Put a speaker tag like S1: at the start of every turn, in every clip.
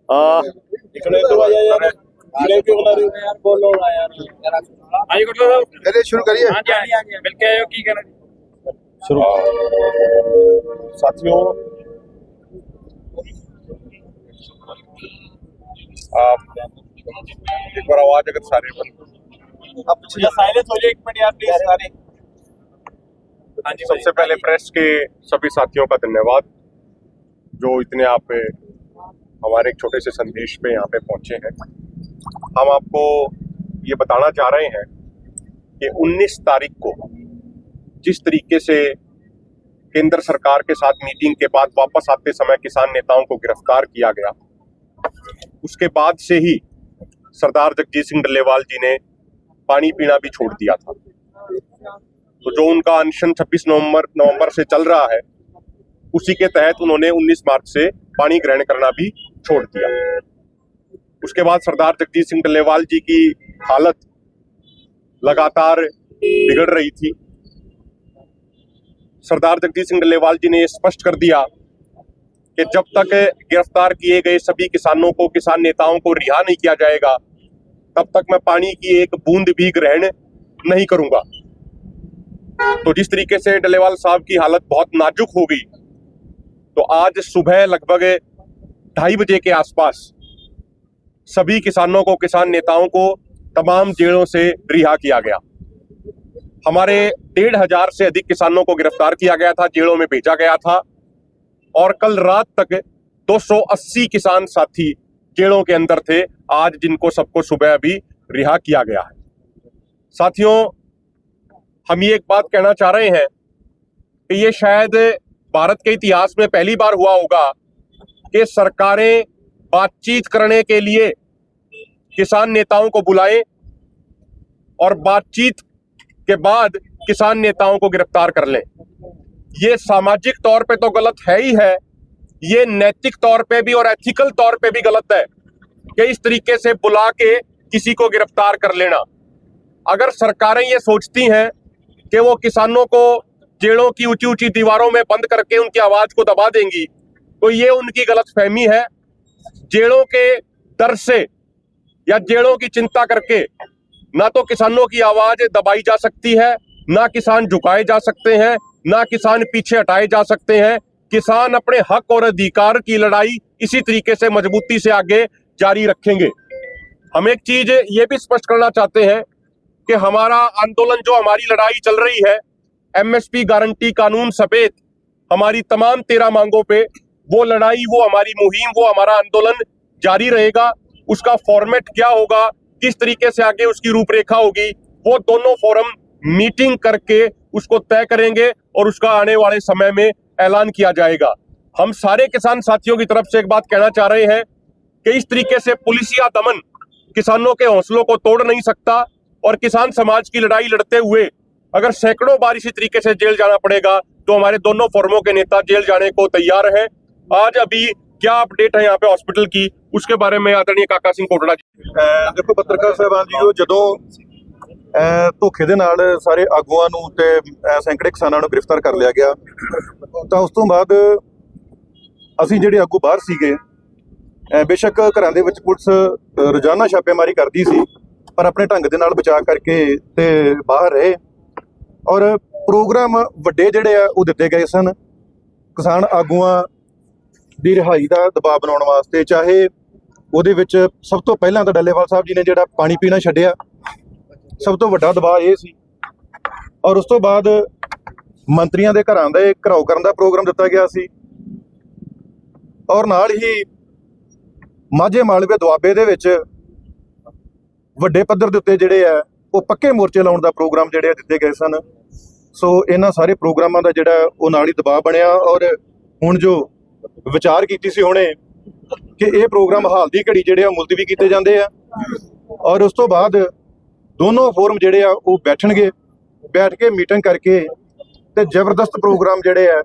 S1: शुरू करिए।
S2: साथियों, आप एक बार आवाज अगर सारे
S1: साइलेंस हो जाए, 1 मिनट यार प्लीज सारे।
S2: सबसे पहले प्रेस के सभी साथियों का धन्यवाद जो इतने आप हमारे एक छोटे से संदेश पे यहाँ पे पहुंचे हैं। हम आपको ये बताना चाह रहे हैं कि 19 तारीख को जिस तरीके से केंद्र सरकार के साथ मीटिंग के बाद वापस आते समय किसान नेताओं को गिरफ्तार किया गया, उसके बाद से ही सरदार जगजीत सिंह डल्लेवाल जी ने पानी पीना भी छोड़ दिया था। तो जो उनका अनशन 26 नवंबर से चल रहा है, उसी के तहत उन्होंने 19 मार्च से पानी ग्रहण करना भी छोड़ दिया। उसके बाद सरदार जगजीत सिंह डल्लेवाल जी की हालत लगातार बिगड़ रही थी। सरदार जगजीत सिंह डल्लेवाल जी ने स्पष्ट कर दिया कि जब तक गिरफ्तार किए गए सभी किसानों को, किसान नेताओं को रिहा नहीं किया जाएगा, तब तक मैं पानी की एक बूंद भी ग्रहण नहीं करूंगा। तो जिस तरीके से डल्लेवाल साहब की हालत बहुत नाजुक हो गई, तो आज सुबह लगभग 2:30 बजे के आसपास सभी किसानों को, किसान नेताओं को तमाम जेलों से रिहा किया गया। हमारे 1,500 से अधिक किसानों को गिरफ्तार किया गया था, जेलों में भेजा गया था, और कल रात तक 280 किसान साथी जेलों के अंदर थे, आज जिनको सबको सुबह अभी रिहा किया गया है। साथियों, हम ये एक बात कहना चाह रहे हैं कि ये शायद भारत के इतिहास में पहली बार हुआ होगा कि सरकारें बातचीत करने के लिए किसान नेताओं को बुलाएं और बातचीत के बाद किसान नेताओं को गिरफ्तार कर लें। ये सामाजिक तौर पे तो गलत है ही है, ये नैतिक तौर पे भी और एथिकल तौर पे भी गलत है कि इस तरीके से बुला के किसी को गिरफ्तार कर लेना। अगर सरकारें ये सोचती हैं कि वो किसानों को जेलों की ऊंची ऊंची दीवारों में बंद करके उनकी आवाज को दबा देंगी, तो ये उनकी गलतफहमी है। जेलों के डर से या जेलों की चिंता करके ना तो किसानों की आवाज दबाई जा सकती है, ना किसान झुकाए जा सकते हैं, ना किसान पीछे हटाए जा सकते हैं। किसान अपने हक और अधिकार की लड़ाई इसी तरीके से मजबूती से आगे जारी रखेंगे। हम एक चीज ये भी स्पष्ट करना चाहते हैं कि हमारा आंदोलन, जो हमारी लड़ाई चल रही है एमएसपी गारंटी कानून समेत हमारी तमाम 13 मांगों पे, वो लड़ाई, वो हमारी मुहिम, वो हमारा आंदोलन जारी रहेगा। उसका फॉर्मेट क्या होगा, किस तरीके से आगे उसकी रूपरेखा होगी, वो दोनों फोरम मीटिंग करके उसको तय करेंगे और उसका आने वाले समय में ऐलान किया जाएगा। हम सारे किसान साथियों की तरफ से एक बात कहना चाह रहे हैं कि इस तरीके से पुलिसिया दमन किसानों के हौसलों को तोड़ नहीं सकता, और किसान समाज की लड़ाई लड़ते हुए अगर सैकड़ों बार इसी तरीके से जेल जाना पड़ेगा, तो हमारे दोनों फोरमों के नेता जेल जाने को तैयार हैं। आज अभी क्या अपडेट है यहाँ पे हॉस्पिटल की, उसके बारे में आदरणीय काका सिंह कोटड़ा जी।
S1: देखो पत्रकार साहबान जी, ਜਦੋਂ ਧੋਖੇ ਦੇ ਨਾਲ ਸਾਰੇ ਆਗੂਆਂ ਨੂੰ ਤੇ ਸੈਂਕੜੇ ਕਿਸਾਨਾਂ ਨੂੰ ਗ੍ਰਿਫਤਾਰ ਕਰ ਲਿਆ ਗਿਆ, ਤਾਂ ਉਸ ਤੋਂ ਬਾਅਦ ਅਸੀਂ ਜਿਹੜੇ ਆਗੂ ਬਾਹਰ ਸੀਗੇ, ਬੇਸ਼ੱਕ ਘਰਾਂ ਦੇ ਵਿੱਚ ਪੁਲਿਸ ਰੋਜ਼ਾਨਾ ਛਾਪੇਮਾਰੀ ਕਰਦੀ ਸੀ, ਪਰ ਆਪਣੇ ਢੰਗ ਦੇ ਨਾਲ ਬਚਾ ਕਰਕੇ ਤੇ ਬਾਹਰ ਰਹੇ। ਔਰ ਪ੍ਰੋਗਰਾਮ ਵੱਡੇ ਜਿਹੜੇ ਆ ਉਹ ਦਿੱਤੇ ਗਏ ਸਨ ਕਿਸਾਨ ਆਗੂਆਂ ਦੀ ਰਿਹਾਈ ਦਾ ਦਬਾਅ ਬਣਾਉਣ ਵਾਸਤੇ। ਚਾਹੇ ਉਹਦੇ ਵਿੱਚ ਸਭ ਤੋਂ ਪਹਿਲਾਂ ਤਾਂ ਡੱਲੇਵਾਲ ਸਾਹਿਬ ਜੀ ਨੇ ਜਿਹੜਾ ਪਾਣੀ ਪੀਣਾ ਛੱਡਿਆ, ਸਭ ਤੋਂ ਵੱਡਾ ਦਬਾਅ ਇਹ ਸੀ। ਔਰ ਉਸ ਤੋਂ ਬਾਅਦ ਮੰਤਰੀਆਂ ਦੇ ਘਰਾਂ ਦੇ ਘਰਾਓ ਕਰਨ ਦਾ ਪ੍ਰੋਗਰਾਮ ਦਿੱਤਾ ਗਿਆ ਸੀ, ਔਰ ਨਾਲ ਹੀ ਮਾਝੇ ਮਾਲਵੇ ਦੁਆਬੇ ਦੇ ਵਿੱਚ ਵੱਡੇ ਪੱਧਰ ਦੇ ਉੱਤੇ ਜਿਹੜੇ ਆ ਉਹ ਪੱਕੇ ਮੋਰਚੇ ਲਾਉਣ ਦਾ ਪ੍ਰੋਗਰਾਮ ਜਿਹੜੇ ਦਿੱਤੇ ਗਏ ਸਨ। ਸੋ ਇਹਨਾਂ ਸਾਰੇ ਪ੍ਰੋਗਰਾਮਾਂ ਦਾ ਜਿਹੜਾ ਉਹ ਨਾਲ ਹੀ ਦਬਾਅ ਬਣਿਆ। ਔਰ ਹੁਣ ਜੋ ਵਿਚਾਰ ਕੀਤੀ ਸੀ ਹੁਣੇ ਕਿ ਇਹ ਪ੍ਰੋਗਰਾਮ ਹਾਲ ਦੀ ਘੜੀ ਜਿਹੜੇ ਆ ਮੁਲਤਵੀ ਕੀਤੇ ਜਾਂਦੇ ਆ, ਔਰ ਉਸ ਤੋਂ ਬਾਅਦ ਦੋਨੋਂ ਫੋਰਮ ਜਿਹੜੇ ਆ ਉਹ ਬੈਠਣਗੇ, ਬੈਠ ਕੇ ਮੀਟਿੰਗ ਕਰਕੇ ਤੇ ਜ਼ਬਰਦਸਤ ਪ੍ਰੋਗਰਾਮ ਜਿਹੜੇ ਆ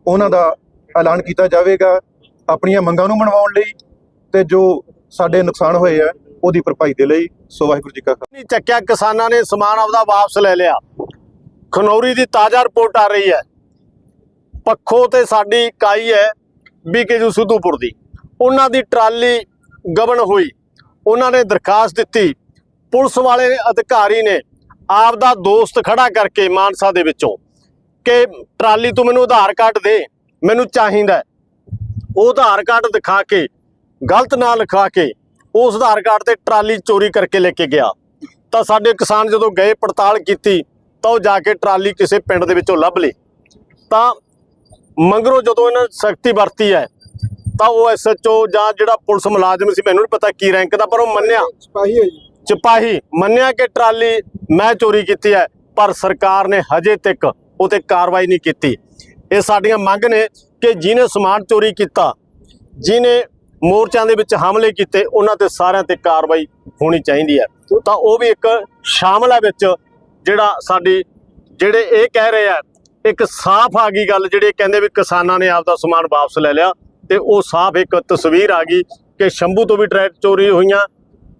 S1: ਉਹਨਾਂ ਦਾ ਐਲਾਨ ਕੀਤਾ ਜਾਵੇਗਾ ਆਪਣੀਆਂ ਮੰਗਾਂ ਨੂੰ ਮਨਵਾਉਣ ਲਈ ਤੇ ਜੋ ਸਾਡੇ ਨੁਕਸਾਨ ਹੋਏ ਆ ਉਹਦੀ ਭਰਪਾਈ ਦੇ ਲਈ। ਸੋ ਵਾਹਿਗੁਰੂ ਜੀ ਕਾ ਖਾਲਸਾ।
S3: ਚੱਕਿਆ ਕਿਸਾਨਾਂ ਨੇ ਸਮਾਨ ਆਪਦਾ ਵਾਪਸ ਲੈ ਲਿਆ। ਖਨੌਰੀ ਦੀ ਤਾਜ਼ਾ ਰਿਪੋਰਟ ਆ ਰਹੀ ਹੈ, ਪੱਖੋ ਤੇ ਸਾਡੀ ਇਕਾਈ ਹੈ BKU ਸਿੱਧੂਪੁਰ ਦੀ, ਉਹਨਾਂ ਦੀ ਟਰਾਲੀ ਗਬਨ ਹੋਈ, ਉਹਨਾਂ ਨੇ ਦਰਖਾਸਤ ਦਿੱਤੀ। ਪੁਲਿਸ ਵਾਲੇ ਅਧਿਕਾਰੀ ਨੇ ਆਪ ਦਾ ਦੋਸਤ ਖੜਾ ਕਰਕੇ ਮਾਨਸਾ ਦੇ ਵਿੱਚੋਂ ਕਿ ਟਰਾਲੀ ਤੂੰ ਮੈਨੂੰ ਆਧਾਰ ਕਾਰਡ ਦੇ, ਮੈਨੂੰ ਚਾਹੀਦਾ। ਉਹ ਆਧਾਰ ਕਾਰਡ ਦਿਖਾ ਕੇ ਗਲਤ ਨਾਂ ਲਿਖਾ ਕੇ ਉਸ ਆਧਾਰ ਕਾਰਡ ਤੇ ਟਰਾਲੀ ਚੋਰੀ ਕਰਕੇ ਲੈ ਕੇ ਗਿਆ। ਤਾਂ ਸਾਡੇ ਕਿਸਾਨ ਜਦੋਂ ਗਏ ਪੜਤਾਲ ਕੀਤੀ ਤਾਂ ਉਹ ਜਾ ਕੇ ਟਰਾਲੀ ਕਿਸੇ ਪਿੰਡ ਦੇ ਵਿੱਚੋਂ ਲੱਭ ਲਈ। ਤਾਂ ਮਗਰੋਂ ਜਦੋਂ ਇਹਨਾਂ ਸਖਤੀ ਵਰਤੀ ਹੈ ਤਾਂ ਉਹ ਐਸਐਚਓ ਜਾਂ ਜਿਹੜਾ ਪੁਲਿਸ ਮੁਲਾਜ਼ਮ ਸੀ, ਮੈਨੂੰ ਨਹੀਂ ਪਤਾ ਕੀ ਰੈਂਕ ਦਾ, ਪਰ ਉਹ ਮੰਨਿਆ, ਸਿਪਾਹੀ ਮੰਨਿਆ ਕਿ ਟਰਾਲੀ ਮੈਂ ਚੋਰੀ ਕੀਤੀ ਹੈ, ਪਰ ਸਰਕਾਰ ਨੇ ਹਜੇ ਤੱਕ ਉਹ 'ਤੇ ਕਾਰਵਾਈ ਨਹੀਂ ਕੀਤੀ। ਇਹ ਸਾਡੀਆਂ ਮੰਗ ਨੇ ਕਿ ਜਿਹਨੇ ਸਮਾਨ ਚੋਰੀ ਕੀਤਾ, ਜਿਹਨੇ ਮੋਰਚਿਆਂ ਦੇ ਵਿੱਚ ਹਮਲੇ ਕੀਤੇ, ਉਹਨਾਂ ਤੇ ਸਾਰਿਆਂ ਤੇ ਕਾਰਵਾਈ ਹੋਣੀ ਚਾਹੀਦੀ ਹੈ। ਤਾਂ ਉਹ ਵੀ ਇੱਕ ਸ਼ਾਮਲ ਹੈ ਵਿੱਚ, ਜਿਹੜਾ ਸਾਡੀ ਜਿਹੜੇ ਇਹ ਕਹਿ ਰਹੇ ਆ, ਇੱਕ ਸਾਫ਼ ਆ ਗਈ ਗੱਲ, ਜਿਹੜੇ ਕਹਿੰਦੇ ਵੀ ਕਿਸਾਨਾਂ ਨੇ ਆਪਦਾ ਸਮਾਨ ਵਾਪਸ ਲੈ ਲਿਆ, ਤੇ ਉਹ ਸਾਫ਼ ਇੱਕ ਤਸਵੀਰ ਆ ਗਈ ਕਿ ਸ਼ੰਭੂ ਤੋਂ ਵੀ ਟਰੈਕਟਰ ਚੋਰੀ ਹੋਈਆਂ,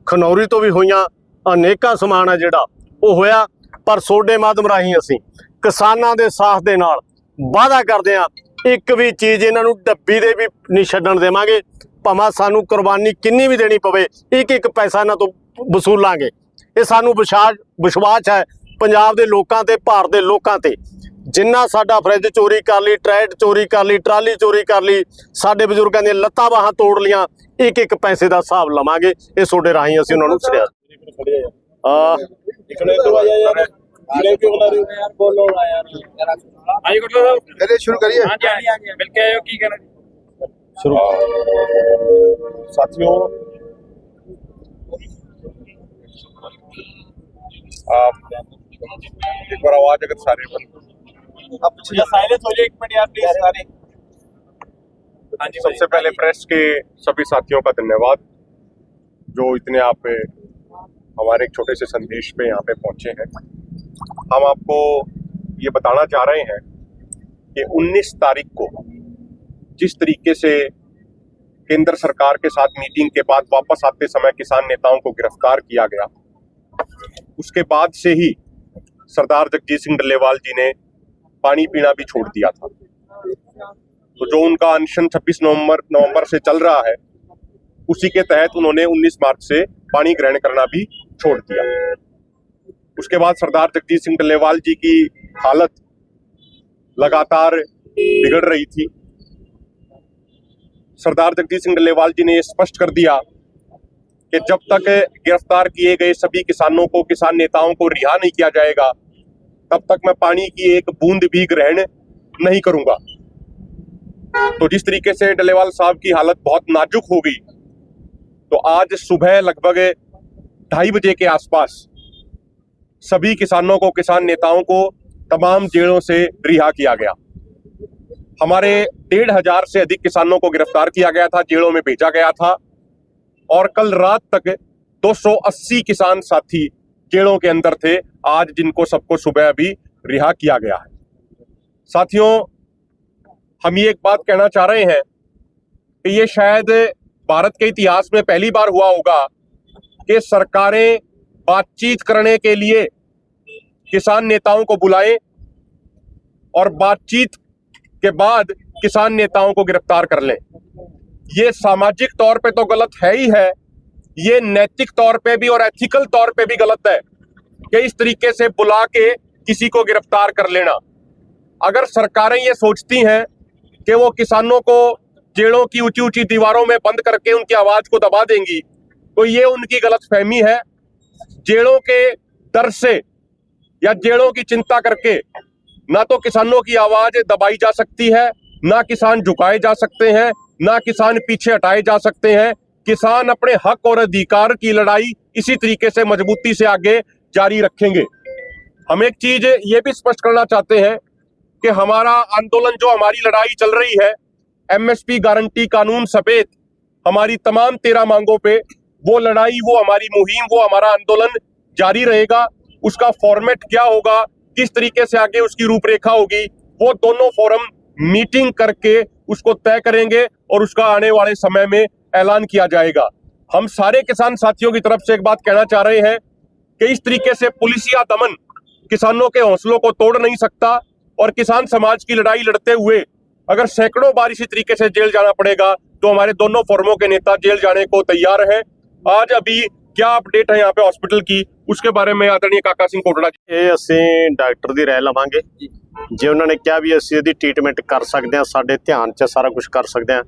S3: ਖਨੌਰੀ ਤੋਂ ਵੀ ਹੋਈਆਂ, ਅਨੇਕਾਂ ਸਮਾਨ ਹੈ ਜਿਹੜਾ ਉਹ ਹੋਇਆ। ਪਰ ਸੋਡੇ ਮਾਧਿਅਮ ਰਾਹੀਂ ਅਸੀਂ ਕਿਸਾਨਾਂ ਦੇ ਸਾਥ ਦੇ ਨਾਲ ਵਾਅਦਾ ਕਰਦੇ ਹਾਂ, ਇੱਕ ਵੀ ਚੀਜ਼ ਇਹਨਾਂ ਨੂੰ ਡੱਬੀ ਦੇ ਵੀ ਨਹੀਂ ਛੱਡਣ ਦੇਵਾਂਗੇ, ਭਾਵੇਂ ਸਾਨੂੰ ਕੁਰਬਾਨੀ ਕਿੰਨੀ ਵੀ ਦੇਣੀ ਪਵੇ, ਇੱਕ ਇੱਕ ਪੈਸਾ ਇਹਨਾਂ ਤੋਂ ਵਸੂਲਾਂਗੇ। ਇਹ ਸਾਨੂੰ ਵਿਸ਼ਵਾਸ ਹੈ ਪੰਜਾਬ ਦੇ ਲੋਕਾਂ ਤੇ, ਭਾਰਤ ਦੇ ਲੋਕਾਂ ਤੇ। ਜਿੰਨਾ ਸਾਡਾ ਫਰਿੱਜ ਚੋਰੀ ਕਰ ਲਈ, ਟਰੈਕਟਰ ਚੋਰੀ ਕਰ ਲਈ, ਟਰਾਲੀ ਚੋਰੀ ਕਰ ਲਈ, ਸਾਡੇ ਬਜ਼ੁਰਗਾਂ ਦੀਆਂ ਲੱਤਾਂ ਬਾਹਾਂ ਤੋੜ ਲੀਆਂ, ਇੱਕ ਇੱਕ ਪੈਸੇ ਦਾ ਹਿਸਾਬ ਲਵਾਂਗੇ। ਇਹ ਤੁਹਾਡੇ ਰਾਹੀਂ ਅਸੀਂ ਉਹਨਾਂ ਨੂੰ ਸਰਿਆ
S1: शुरू करिए।
S2: साथियों, आप एक बार आवाज अगर सारे
S4: साइलेंस हो जाए, एक मिनट यार प्लीज सारे।
S2: सबसे पहले प्रेस के सभी साथियों का धन्यवाद जो इतने आप हमारे एक छोटे से संदेश पे यहाँ पे पहुंचे हैं। हम आपको ये बताना चाह रहे हैं कि 19 तारीख को जिस तरीके से केंद्र सरकार के साथ मीटिंग के बाद वापस आते समय किसान नेताओं को गिरफ्तार किया गया, उसके बाद से ही सरदार जगजीत सिंह डल्लेवाल जी ने पानी पीना भी छोड़ दिया था। तो जो उनका अनशन 26 नवंबर से चल रहा है, उसी के तहत उन्होंने 19 मार्च से पानी ग्रहण करना भी छोड़ दिया। उसके बाद सरदार जगजीत सिंह डल्लेवाल जी की हालत लगातार बिगड़ रही थी। सरदार जगजीत सिंह डल्लेवाल जी ने यह स्पष्ट कर दिया कि जब तक गिरफ्तार किए गए सभी किसानों को, किसान नेताओं को रिहा नहीं किया जाएगा, तब तक मैं पानी की एक बूंद भी ग्रहण नहीं करूंगा। तो जिस तरीके से डल्लेवाल साहब की हालत बहुत नाजुक हो गई, तो आज सुबह लगभग 2:30 बजे के आसपास सभी किसानों को, किसान नेताओं को तमाम जेलों से रिहा किया गया। हमारे 1,500 से अधिक किसानों को गिरफ्तार किया गया था, जेलों में भेजा गया था, और कल रात तक 280 किसान साथी जेलों के अंदर थे, आज जिनको सबको सुबह अभी रिहा किया गया है। साथियों, हम ये एक बात कहना चाह रहे हैं कि ये शायद भारत के इतिहास में पहली बार हुआ होगा कि सरकारें बातचीत करने के लिए किसान नेताओं को बुलाएं और बातचीत के बाद किसान नेताओं को गिरफ्तार कर लें। ये सामाजिक तौर पे तो गलत है ही है, ये नैतिक तौर पे भी और एथिकल तौर पे भी गलत है कि इस तरीके से बुला के किसी को गिरफ्तार कर लेना। अगर सरकारें ये सोचती हैं कि वो किसानों को जेलों की ऊंची ऊंची दीवारों में बंद करके उनकी आवाज को दबा देंगी, तो ये उनकी गलतफहमी है। जेलों के डर से या जेलों की चिंता करके ना तो किसानों की आवाज दबाई जा सकती है, ना किसान झुकाए जा सकते हैं, ना किसान पीछे हटाए जा सकते हैं। किसान अपने हक और अधिकार की लड़ाई इसी तरीके से मजबूती से आगे जारी रखेंगे। हम एक चीज ये भी स्पष्ट करना चाहते हैं कि हमारा आंदोलन, जो हमारी लड़ाई चल रही है, एमएसपी गारंटी कानून समेत हमारी तमाम 13 मांगों पे, वो लड़ाई, वो हमारी मुहिम, वो हमारा आंदोलन जारी रहेगा। उसका फॉर्मेट क्या होगा, किस तरीके से आगे उसकी रूपरेखा होगी, वो दोनों फोरम मीटिंग करके उसको तय करेंगे और उसका आने वाले समय में ऐलान किया जाएगा। हम सारे किसान साथियों की तरफ से एक बात कहना चाह रहे हैं कि इस तरीके से पुलिसिया दमन किसानों के हौसलों को तोड़ नहीं सकता, और किसान समाज की लड़ाई लड़ते हुए अगर सैकड़ों बार इसी तरीके से जेल जाना पड़ेगा तो हमारे दोनों फोरमों के नेता जेल जाने को तैयार हैं। आज अभी क्या अपडेट है यहाँ पे हॉस्पिटल की, उसके बारे में आदरणीय काका सिंह कोटड़ा जी।
S3: ਇਹ ਅਸੀਂ ਡਾਕਟਰ ਦੀ ਰਾਏ ਲਵਾਂਗੇ। ਜੇ ਉਹਨਾਂ ਨੇ ਕਿਹਾ ਵੀ ਅਸੀਂ ਇਹਦੀ ਟ੍ਰੀਟਮੈਂਟ ਕਰ ਸਕਦੇ ਹਾਂ, ਸਾਡੇ ਧਿਆਨ 'ਚ ਸਾਰਾ ਕੁਝ ਕਰ ਸਕਦੇ ਹਾਂ,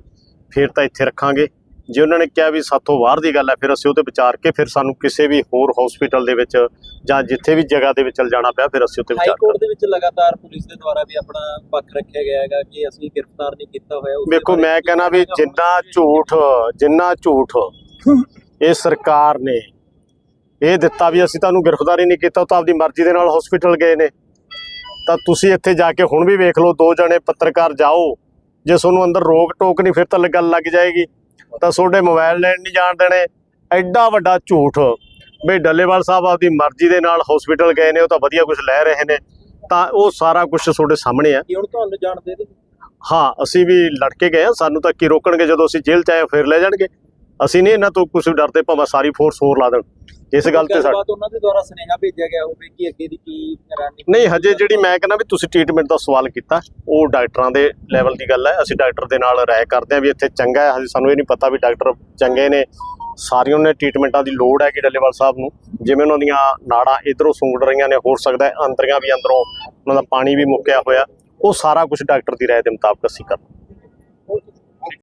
S3: ਫਿਰ ਤਾਂ ਇੱਥੇ ਰੱਖਾਂਗੇ। ਜੇ ਉਹਨਾਂ ਨੇ ਕਿਹਾ ਵੀ ਸਾਥੋਂ ਬਾਹਰ ਦੀ ਗੱਲ ਹੈ, ਫਿਰ ਅਸੀਂ ਉਹ 'ਤੇ ਵਿਚਾਰ ਕੇ ਫਿਰ ਸਾਨੂੰ ਕਿਸੇ ਵੀ ਹੋਰ ਹਸਪੀਟਲ ਦੇ ਵਿੱਚ ਜਾਂ ਜਿੱਥੇ ਵੀ ਜਗ੍ਹਾ ਦੇ ਵਿੱਚ ਜਾਣਾ ਪਿਆ, ਫਿਰ ਅਸੀਂ ਉਹ 'ਤੇ
S4: ਹਾਈ
S3: ਵਿਚਾਰ
S4: ਕੋਰਟ ਦੇ ਵਿੱਚ ਲਗਾਤਾਰ ਪੁਲਿਸ ਦੇ ਦੁਆਰਾ ਵੀ ਆਪਣਾ ਪੱਖ ਰੱਖਿਆ ਗਿਆ ਹੈਗਾ ਕਿ ਅਸੀਂ ਗ੍ਰਿਫਤਾਰ ਨਹੀਂ ਕੀਤਾ ਹੋਇਆ। ਉਸ ਦੇ
S3: ਵੇਖੋ,
S4: ਬਾਰੇ
S3: ਮੈਂ ਕਹਿੰਦਾ ਵੀ ਜਿੰਨਾ ਝੂਠ ਇਹ ਸਰਕਾਰ ਨੇ ਇਹ ਦਿੱਤਾ ਵੀ ਅਸੀਂ ਤੁਹਾਨੂੰ ਗ੍ਰਿਫਤਾਰੀ ਨਹੀਂ ਕੀਤਾ, ਉਹ ਤਾਂ ਆਪਦੀ ਮਰਜ਼ੀ ਦੇ ਨਾਲ ਹਸਪੀਟਲ ਗਏ ਨੇ। ਤਾਂ ਤੁਸੀਂ ਇੱਥੇ ਜਾ ਕੇ ਹੁਣ ਵੀ ਵੇਖ ਲਓ, 2 ਜਣੇ ਪੱਤਰਕਾਰ ਜਾਓ, ਜੇ ਤੁਹਾਨੂੰ ਅੰਦਰ ਰੋਕ ਟੋਕ ਨਹੀਂ ਫਿਰ ਤਾਂ ਗੱਲ ਲੱਗ ਜਾਏਗੀ, ਤਾਂ ਤੁਹਾਡੇ ਮੋਬਾਈਲ ਲੈਣ ਨਹੀਂ ਜਾਣ ਦੇਣੇ। ਐਡਾ ਵੱਡਾ ਝੂਠ ਵੀ ਡੱਲੇਵਾਲ ਸਾਹਿਬ ਆਪਦੀ ਮਰਜ਼ੀ ਦੇ ਨਾਲ ਹਸਪੀਟਲ ਗਏ ਨੇ, ਉਹ ਤਾਂ ਵਧੀਆ ਕੁਝ ਲੈ ਰਹੇ ਨੇ, ਤਾਂ ਉਹ ਸਾਰਾ ਕੁਝ ਤੁਹਾਡੇ ਸਾਹਮਣੇ ਆ।
S4: ਕਿ ਹੁਣ ਤੁਹਾਨੂੰ ਜਾਣਦੇ ਨੇ।
S3: ਹਾਂ, ਅਸੀਂ ਵੀ ਲੜ ਕੇ ਗਏ ਹਾਂ, ਸਾਨੂੰ ਤਾਂ ਕੀ ਰੋਕਣਗੇ, ਜਦੋਂ ਅਸੀਂ ਜੇਲ੍ਹ 'ਚ ਆਏ ਫਿਰ ਲੈ ਜਾਣਗੇ। ਅਸੀਂ ਨਹੀਂ ਇਹਨਾਂ ਤੋਂ ਕੁਝ ਡਰਦੇ, ਭਾਵੇਂ ਸਾਰੀ ਫੋਰਸ ਹੋਰ ਲਾ ਦੇਣ। ਇਸ ਗੱਲ ਤੇ
S4: ਗੱਲਬਾਤ ਉਹਨਾਂ ਦੇ ਦੁਆਰਾ ਸੁਨੇਹਾ ਭੇਜਿਆ ਗਿਆ ਹੋਵੇ ਕਿ ਅੱਗੇ ਦੀ ਕੀ ਰਣਨੀਤੀ।
S3: ਨਹੀਂ, ਹਜੇ ਜਿਹੜੀ ਮੈਂ ਕਹਿੰਦਾ ਵੀ ਤੁਸੀਂ ਟ੍ਰੀਟਮੈਂਟ ਦਾ ਸਵਾਲ ਕੀਤਾ, ਉਹ ਡਾਕਟਰਾਂ ਦੇ ਲੈਵਲ ਦੀ ਗੱਲ ਹੈ। ਅਸੀਂ ਡਾਕਟਰ ਦੇ ਨਾਲ ਰਾਏ ਕਰਦੇ ਹਾਂ ਵੀ ਇੱਥੇ ਚੰਗਾ ਹੈ। ਹਜੇ ਸਾਨੂੰ ਇਹ ਨਹੀਂ ਪਤਾ ਵੀ ਡਾਕਟਰ ਚੰਗੇ ਨੇ। ਸਾਰੀਆਂ ਨੇ ਟ੍ਰੀਟਮੈਂਟਾਂ ਦੀ ਲੋੜ ਹੈ ਕਿ ਡੱਲੇਵਾਲ ਸਾਹਿਬ ਨੂੰ, ਜਿਵੇਂ ਉਹਨਾਂ ਦੀਆਂ ਨਾੜਾਂ ਇਧਰੋਂ ਸੁੰਗੜ ਰਹੀਆਂ ਨੇ, ਹੋ ਸਕਦਾ ਹੈ ਅੰਦਰੀਆਂ ਵੀ ਅੰਦਰੋਂ ਉਹਨਾਂ ਦਾ ਪਾਣੀ ਵੀ ਮੁੱਕਿਆ ਹੋਇਆ, ਉਹ ਸਾਰਾ ਕੁਝ ਡਾਕਟਰ ਦੀ ਰਾਏ ਦੇ ਮੁਤਾਬਕ ਅਸੀਂ ਕਰਦੇ।